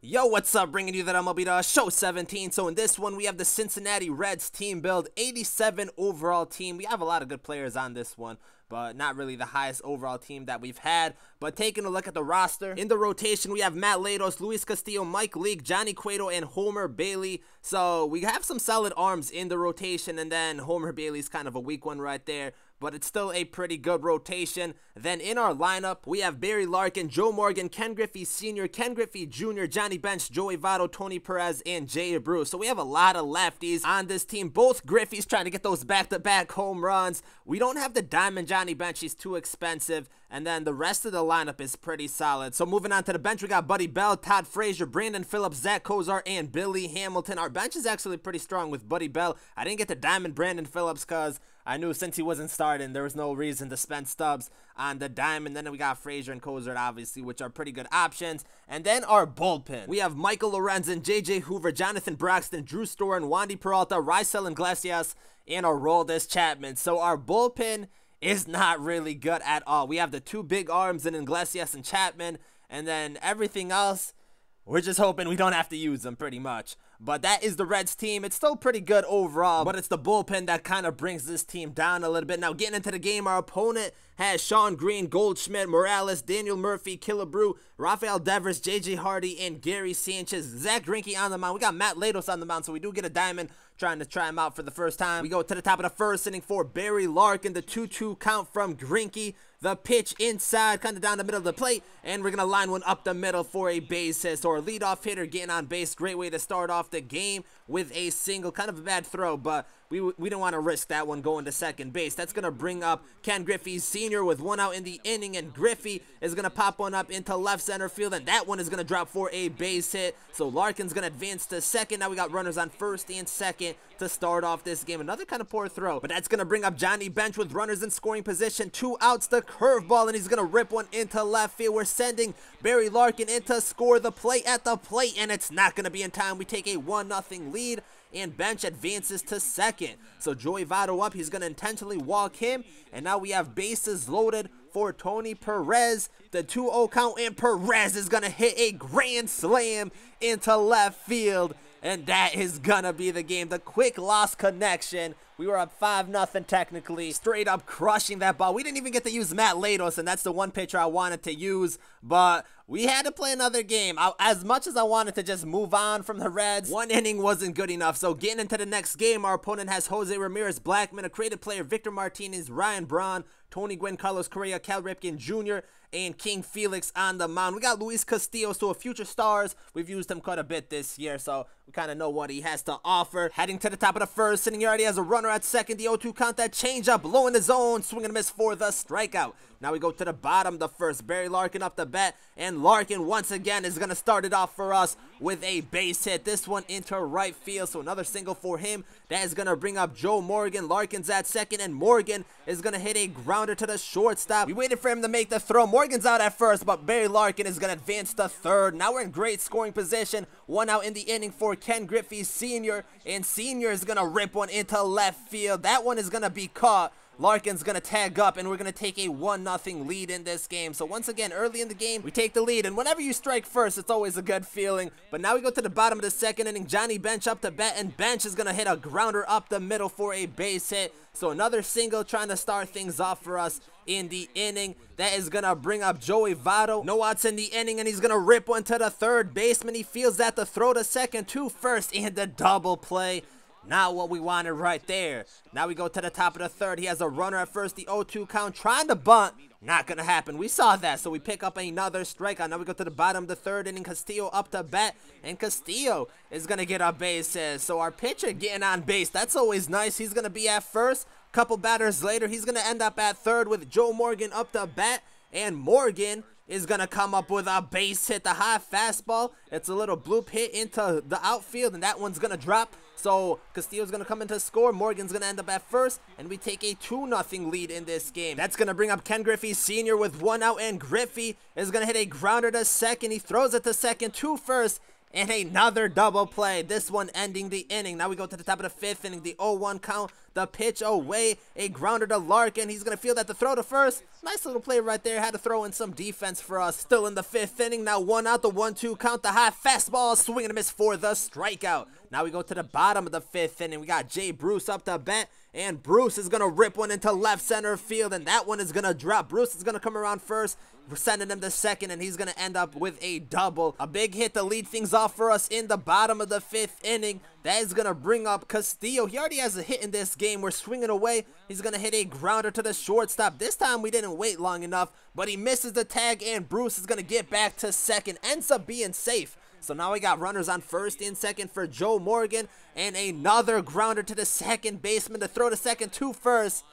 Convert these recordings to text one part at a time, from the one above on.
Yo, what's up? Bringing you that MLB Show 17. So in this one, we have the Cincinnati Reds team build, 87 overall team. We have a lot of good players on this one, but not really the highest overall team that we've had. But taking a look at the roster, in the rotation, we have Matt Latos, Luis Castillo, Mike Leake, Johnny Cueto, and Homer Bailey. So we have some solid arms in the rotation, and then Homer Bailey's kind of a weak one right there, but it's still a pretty good rotation. Then in our lineup, we have Barry Larkin, Joe Morgan, Ken Griffey Sr., Ken Griffey Jr., Johnny Bench, Joey Votto, Tony Perez, and Jay Abreu. So we have a lot of lefties on this team. Both Griffeys trying to get those back-to-back home runs. We don't have the diamond Johnny Bench. He's too expensive. And then the rest of the lineup is pretty solid. So moving on to the bench, we got Buddy Bell, Todd Frazier, Brandon Phillips, Zach Kozar, and Billy Hamilton. Our bench is actually pretty strong with Buddy Bell. I didn't get the diamond Brandon Phillips because I knew since he wasn't starting, there was no reason to spend stubs on the diamond. Then we got Frazier and Kozar, obviously, which are pretty good options. And then our bullpen. We have Michael Lorenzen, J.J. Hoover, Jonathan Broxton, Drew Storen, Wandy Peralta, Raisel Iglesias, and Aroldis Chapman. So our bullpen is not really good at all. We have the two big arms in Iglesias and Chapman, and then everything else, we're just hoping we don't have to use them pretty much. But that is the Reds team. It's still pretty good overall, but it's the bullpen that kind of brings this team down a little bit. Now getting into the game, our opponent has Sean Green, Goldschmidt, Morales, Daniel Murphy, Killebrew, Rafael Devers, J.J. Hardy, and Gary Sanchez. Zach Greinke on the mound. We got Matt Latos on the mound, so we do get a diamond trying to try him out for the first time. We go to the top of the first inning for Barry Larkin, the 2-2 count from Greinke. The pitch inside, kind of down the middle of the plate, and we're going to line one up the middle for a base hit. So our leadoff hitter getting on base. Great way to start off the game with a single. Kind of a bad throw, but we don't want to risk that one going to second base. That's going to bring up Ken Griffey Sr. with one out in the inning, and Griffey is going to pop one up into left center field, and that one is going to drop for a base hit. So Larkin's going to advance to second. Now we got runners on first and second to start off this game. Another kind of poor throw, but that's going to bring up Johnny Bench with runners in scoring position. 2 outs, the curveball, and he's going to rip one into left field. We're sending Barry Larkin in to score the play at the plate, and it's not going to be in time. We take a 1-0 lead, and Bench advances to second. So Joey Votto up. He's going to intentionally walk him, and now we have bases loaded for Tony Perez. The 2-0 count, and Perez is going to hit a grand slam into left field, and that is going to be the game. The quick loss connection. We were up 5-0 technically, straight up crushing that ball. We didn't even get to use Matt Latos, and that's the one pitcher I wanted to use, but we had to play another game. As much as I wanted to just move on from the Reds, one inning wasn't good enough. So getting into the next game, our opponent has Jose Ramirez, Blackman, a creative player, Victor Martinez, Ryan Braun, Tony Gwynn, Carlos Correa, Cal Ripken Jr., and King Felix on the mound. We got Luis Castillo, so a future stars. We've used him quite a bit this year, so we kind of know what he has to offer. Heading to the top of the first inning, he already has a runner at second. The 0-2 count, that changeup, low in the zone, swing and a miss for the strikeout. Now we go to the bottom of the first. Barry Larkin up the bat, and Larkin once again is going to start it off for us with a base hit. This one into right field, so another single for him. That is going to bring up Joe Morgan. Larkin's at second, and Morgan is going to hit a grounder to the shortstop. We waited for him to make the throw. Morgan's out at first, but Barry Larkin is going to advance to third. Now we're in great scoring position. One out in the inning for Ken Griffey Sr., and Sr. is going to rip one into left field. That one is going to be caught. Larkin's going to tag up, and we're going to take a 1-0 lead in this game. So once again, early in the game, we take the lead, and whenever you strike first, it's always a good feeling. But now we go to the bottom of the second inning. Johnny Bench up to bat, and Bench is going to hit a grounder up the middle for a base hit. So another single trying to start things off for us in the inning. That is going to bring up Joey Votto. No outs in the inning, and he's going to rip one to the third baseman. He feels that to throw to second, to first, and the double play. Not what we wanted right there. Now we go to the top of the third. He has a runner at first. The 0-2 count, trying to bunt. Not going to happen. We saw that, so we pick up another strikeout. Now we go to the bottom of the third inning. Castillo up to bat, and Castillo is going to get our bases. So our pitcher getting on base. That's always nice. He's going to be at first. Couple batters later, he's going to end up at third with Joe Morgan up to bat, and Morgan is going to come up with a base hit. The high fastball. It's a little bloop hit into the outfield, and that one's going to drop. So Castillo's going to come in to score. Morgan's going to end up at first, and we take a 2-0 lead in this game. That's going to bring up Ken Griffey Sr. with one out, and Griffey is going to hit a grounder to second. He throws it to second, to first, And another double play, this one ending the inning. Now we go to the top of the 5th inning, the 0-1 count, the pitch away, a grounder to Larkin. He's going to field at the throw to first. Nice little play right there, had to throw in some defense for us. Still in the 5th inning, now 1 out, the 1-2 count, the high fastball, swing and a miss for the strikeout. Now we go to the bottom of the 5th inning. We got Jay Bruce up to bat, and Bruce is going to rip one into left center field, and that one is going to drop. Bruce is going to come around first. We're sending him to second, and he's going to end up with a double. A big hit to lead things off for us in the bottom of the 5th inning. That is going to bring up Castillo. He already has a hit in this game. We're swinging away. He's going to hit a grounder to the shortstop. This time we didn't wait long enough, but he misses the tag, and Bruce is going to get back to second. Ends up being safe. So now we got runners on first and second for Joe Morgan, and another grounder to the second baseman to throw to second to first.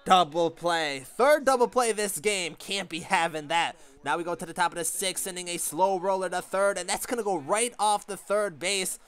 Double play. Third double play this game. Can't be having that. Now we go to the top of the 6th inning, a slow roller to third, and that's going to go right off the third base.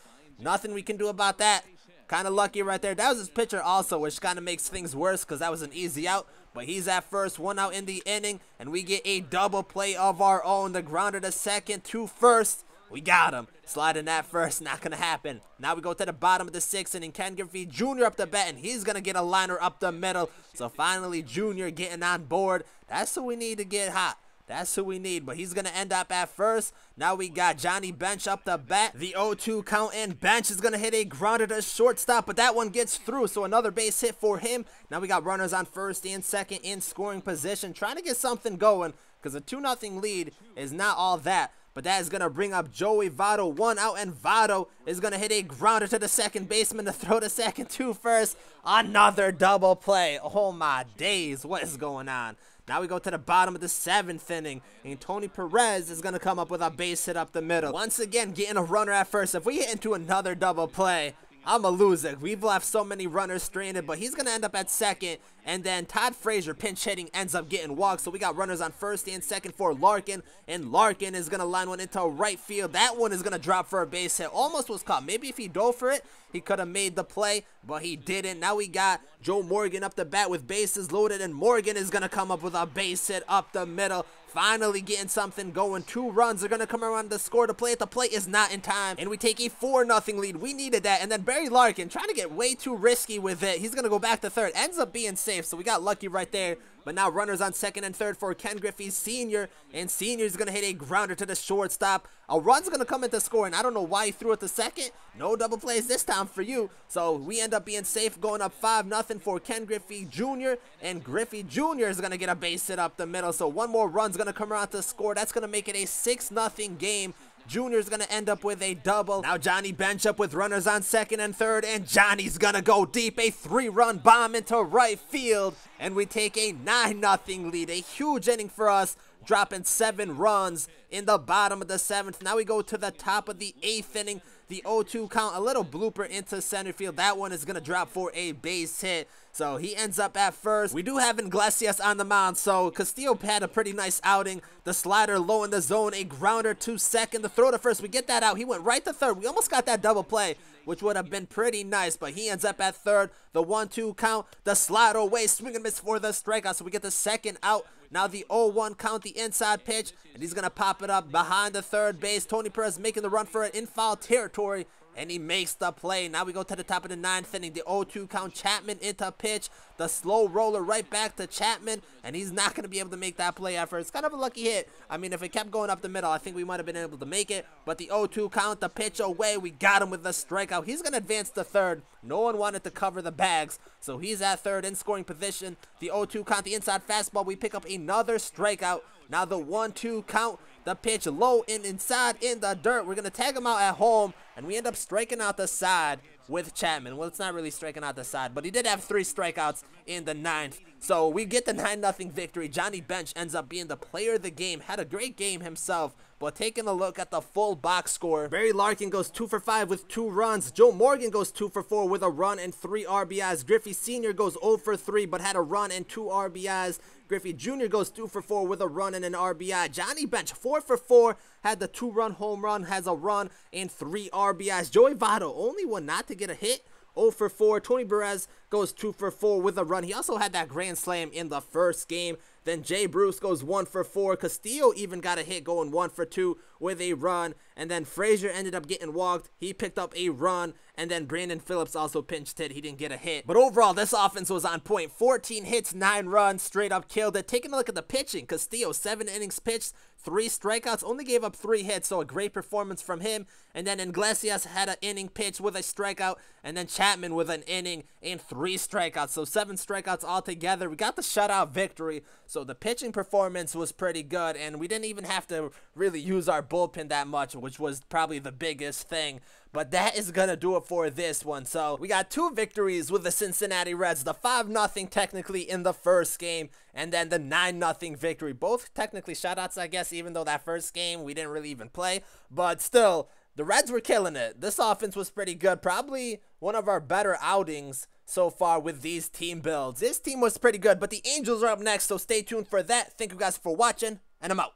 Nothing we can do about that. Kind of lucky right there. That was his pitcher also, which kind of makes things worse because that was an easy out. But he's at first, 1 out in the inning, and we get a double play of our own. The grounder to second to first. We got him. Sliding that first, not going to happen. Now we go to the bottom of the 6th inning. Ken Griffey Jr. up the bat, and he's going to get a liner up the middle. So finally, Jr. getting on board. That's who we need to get hot. That's who we need, but he's going to end up at first. Now we got Johnny Bench up the bat. The 0-2 count, and Bench is going to hit a grounder to shortstop, but that one gets through, so another base hit for him. Now we got runners on first and second in scoring position, trying to get something going because a 2-0 lead is not all that. But that is going to bring up Joey Votto, 1 out, and Votto is going to hit a grounder to the second baseman to throw to second to first. Another double play. Oh my days, what is going on? Now we go to the bottom of the 7th inning, and Tony Perez is going to come up with a base hit up the middle. Once again, getting a runner at first. If we hit into another double play, I'm going to lose it. We've left so many runners stranded, but he's going to end up at second. And then Todd Frazier, pinch hitting, ends up getting walked. So we got runners on first and second for Larkin. And Larkin is going to line one into right field. That one is going to drop for a base hit. Almost was caught. Maybe if he dove for it, he could have made the play, but he didn't. Now we got Joe Morgan up the bat with bases loaded. And Morgan is going to come up with a base hit up the middle. Finally getting something going. 2 runs are going to come around to score. The play at the plate is not in time. And we take a 4-0 lead. We needed that. And then Barry Larkin trying to get way too risky with it. He's going to go back to third. Ends up being safe. So we got lucky right there. But now runners on second and third for Ken Griffey Sr. And Sr. is going to hit a grounder to the shortstop. A run's going to come into scoring. I don't know why he threw it to second. No double plays this time for you. So we end up being safe, going up 5-0 for Ken Griffey Jr. And Griffey Jr. is going to get a base hit up the middle. So one more run's going to come around to score. That's going to make it a 6-0 game. Junior is going to end up with a double. Now Johnny Bench up with runners on second and third, and Johnny's going to go deep. A 3-run bomb into right field, and we take a 9-0 lead. A huge inning for us, dropping 7 runs in the bottom of the 7th. Now we go to the top of the 8th inning. The 0-2 count, a little blooper into center field. That one is going to drop for a base hit. So he ends up at first. We do have Iglesias on the mound, so Castillo had a pretty nice outing. The slider low in the zone, a grounder to second, the throw to first. We get that out. He went right to third. We almost got that double play, which would have been pretty nice, but he ends up at third. The 1-2 count, the slider away, swing and miss for the strikeout, so we get the second out. Now the 0-1 count, the inside pitch, and he's going to pop it up behind the third base. Tony Perez making the run for it in foul territory, and he makes the play. Now we go to the top of the 9th inning. The 0-2 count, Chapman into pitch. The slow roller right back to Chapman, and he's not going to be able to make that play at first. It's kind of a lucky hit. I mean, if it kept going up the middle, I think we might have been able to make it. But the 0-2 count, the pitch away. We got him with the strikeout. He's going to advance to third. No one wanted to cover the bags, so he's at third in scoring position. The 0-2 count, the inside fastball. We pick up another strikeout. Now the 1-2 count, the pitch low and inside in the dirt. We're going to tag him out at home, and we end up striking out the side with Chapman. Well, it's not really striking out the side, but he did have 3 strikeouts in the 9th. So we get the 9-0 victory. Johnny Bench ends up being the player of the game. Had a great game himself. But taking a look at the full box score, Barry Larkin goes 2 for 5 with 2 runs. Joe Morgan goes 2 for 4 with a run and 3 RBIs. Griffey Sr. goes 0 for 3 but had a run and 2 RBIs. Griffey Jr. goes 2 for 4 with a run and an RBI. Johnny Bench 4 for 4, had the 2-run home run, has a run and 3 RBIs. Joey Votto, only one not to get a hit, 0 for 4. Tony Perez goes 2 for 4 with a run. He also had that grand slam in the first game. Then Jay Bruce goes 1 for 4. Castillo even got a hit going 1 for 2 with a run. And then Frazier ended up getting walked. He picked up a run. And then Brandon Phillips also pinched hit. He didn't get a hit. But overall, this offense was on point. 14 hits, 9 runs, straight up killed it. Taking a look at the pitching, Castillo, 7 innings pitched, 3 strikeouts, only gave up 3 hits, so a great performance from him. And then Iglesias had an inning pitch with a strikeout, and then Chapman with an inning and 3 strikeouts, so 7 strikeouts altogether. We got the shutout victory, so the pitching performance was pretty good, and we didn't even have to really use our bullpen that much, which was probably the biggest thing. But that is going to do it for this one. So we got 2 victories with the Cincinnati Reds. The 5-0 technically in the first game. And then the 9-0 victory. Both technically shutouts, I guess, even though that first game we didn't really even play. But still, the Reds were killing it. This offense was pretty good. Probably one of our better outings so far with these team builds. This team was pretty good. But the Angels are up next, so stay tuned for that. Thank you guys for watching, and I'm out.